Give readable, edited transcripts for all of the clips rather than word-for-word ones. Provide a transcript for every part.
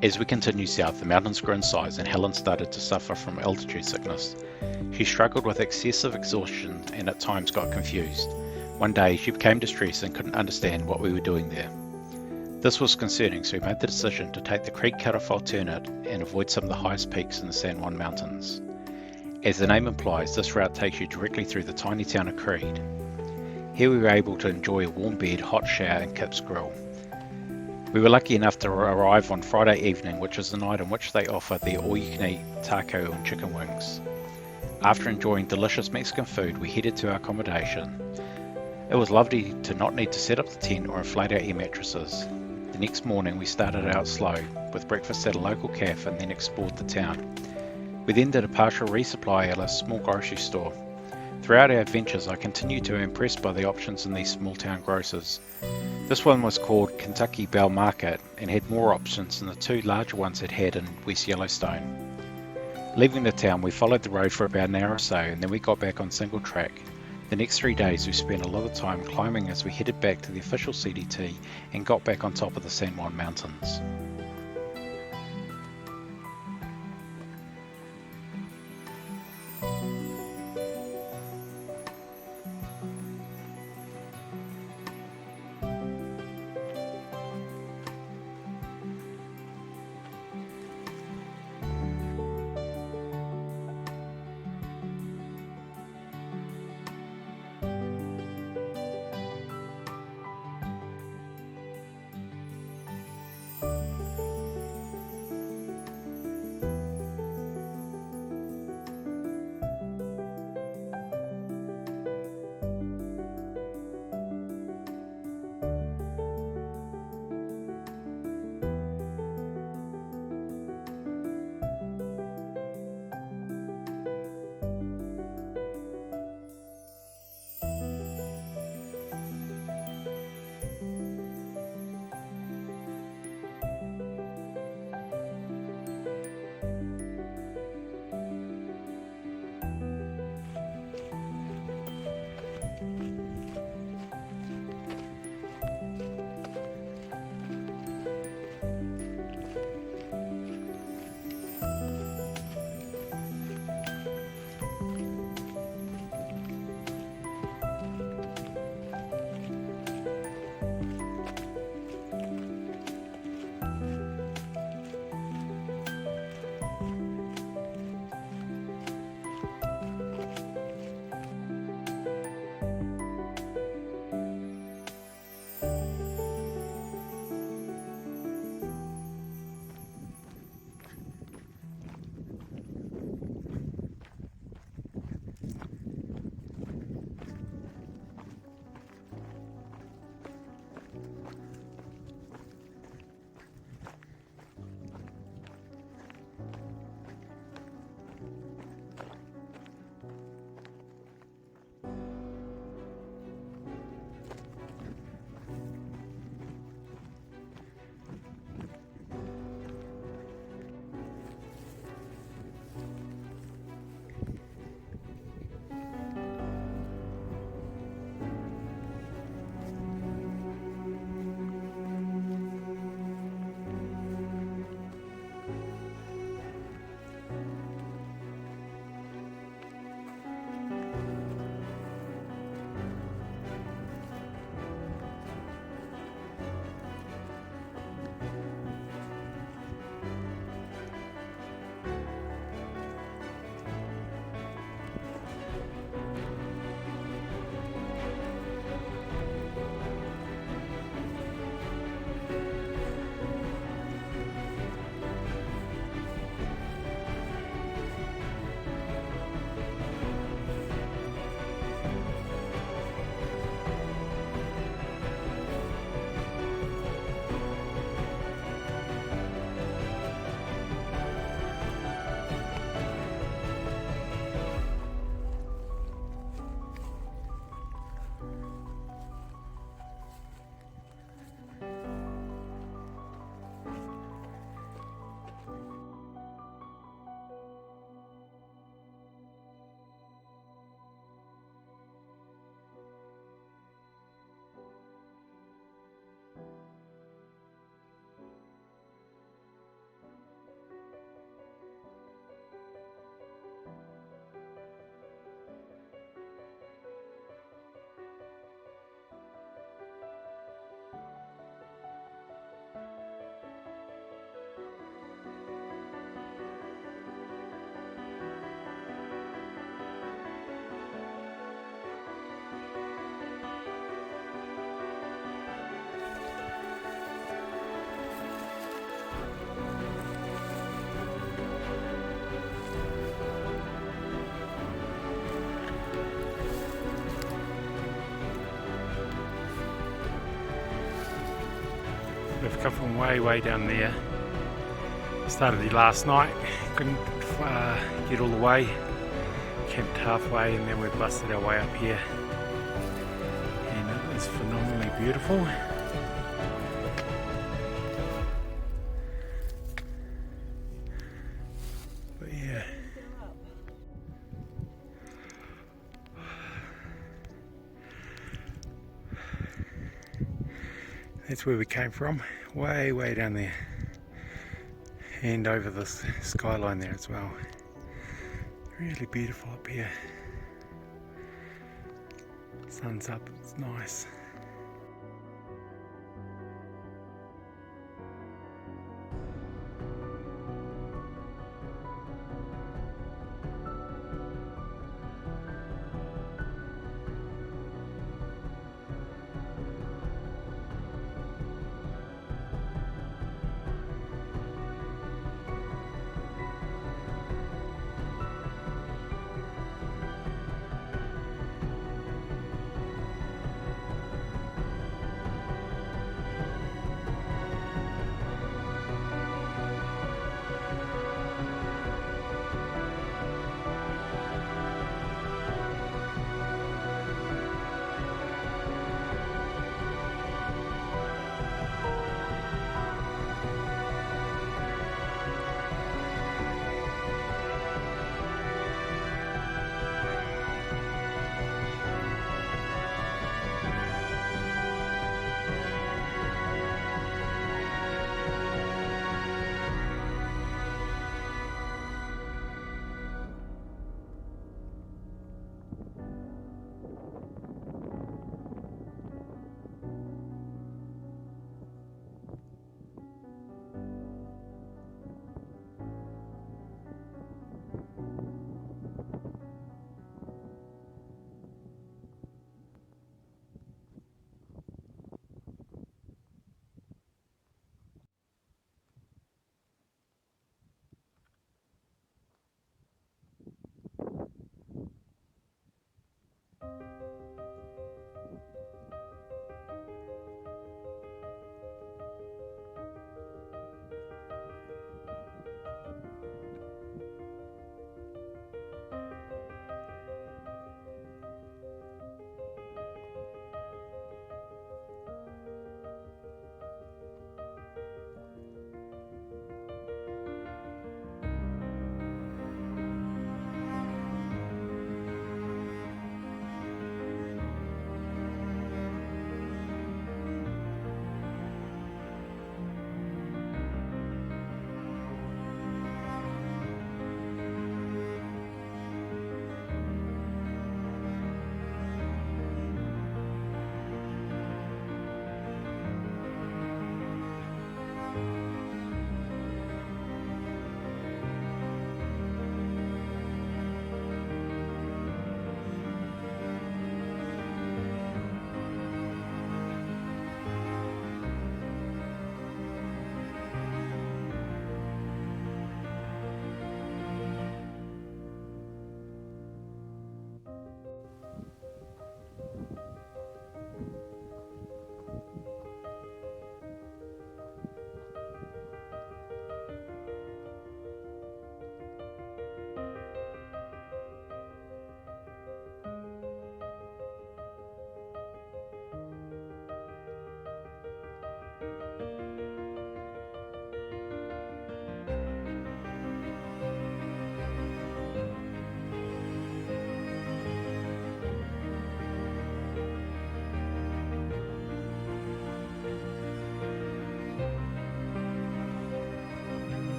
As we continued south, the mountains grew in size and Helen started to suffer from altitude sickness. She struggled with excessive exhaustion and at times got confused. One day she became distressed and couldn't understand what we were doing there. This was concerning, so we made the decision to take the Creede cut-off alternate and avoid some of the highest peaks in the San Juan Mountains. As the name implies, this route takes you directly through the tiny town of Creede. Here we were able to enjoy a warm bed, hot shower and Kip's grill. We were lucky enough to arrive on Friday evening, which is the night on which they offer the all-you-can-eat taco and chicken wings. After enjoying delicious Mexican food, we headed to our accommodation. It was lovely to not need to set up the tent or inflate our air mattresses. The next morning we started out slow, with breakfast at a local cafe and then explored the town. We then did a partial resupply at a small grocery store. Throughout our adventures I continued to be impressed by the options in these small town grocers. This one was called Kentucky Bell Market and had more options than the two larger ones it had in West Yellowstone. Leaving the town we followed the road for about an hour or so and then we got back on single track. The next 3 days we spent a lot of time climbing as we headed back to the official CDT and got back on top of the San Juan Mountains. We've come from way down there. Started there last night, couldn't get all the way, camped halfway, and then we busted our way up here, and it was phenomenally beautiful. But yeah, that's where we came from, way down there, and over the skyline there as well. Really beautiful up here. Sun's up, it's nice.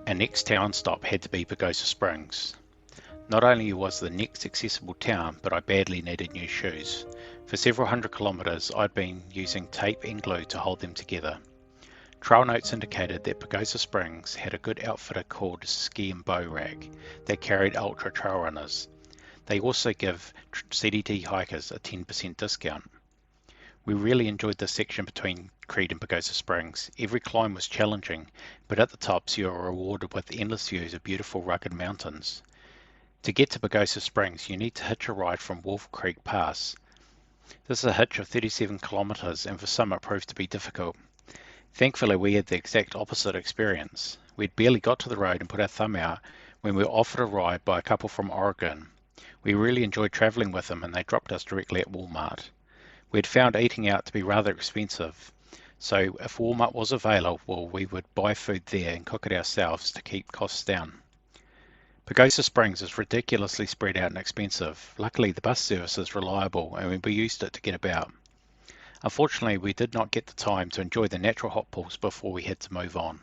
Our next town stop had to be Pagosa Springs. Not only was the next accessible town, but I badly needed new shoes. For several hundred kilometres, I'd been using tape and glue to hold them together. Trail notes indicated that Pagosa Springs had a good outfitter called Ski and Bow Rag that carried ultra trail runners. They also give CDT hikers a 10% discount. We really enjoyed this section between Creede and Pagosa Springs. Every climb was challenging, but at the tops you are rewarded with endless views of beautiful rugged mountains. To get to Pagosa Springs, you need to hitch a ride from Wolf Creek Pass. This is a hitch of 37 kilometres, and for some it proved to be difficult. Thankfully, we had the exact opposite experience. We'd barely got to the road and put our thumb out when we were offered a ride by a couple from Oregon. We really enjoyed travelling with them, and they dropped us directly at Walmart. We had found eating out to be rather expensive, so if Walmart was available, we would buy food there and cook it ourselves to keep costs down. Pagosa Springs is ridiculously spread out and expensive. Luckily, the bus service is reliable, and we used it to get about. Unfortunately, we did not get the time to enjoy the natural hot pools before we had to move on.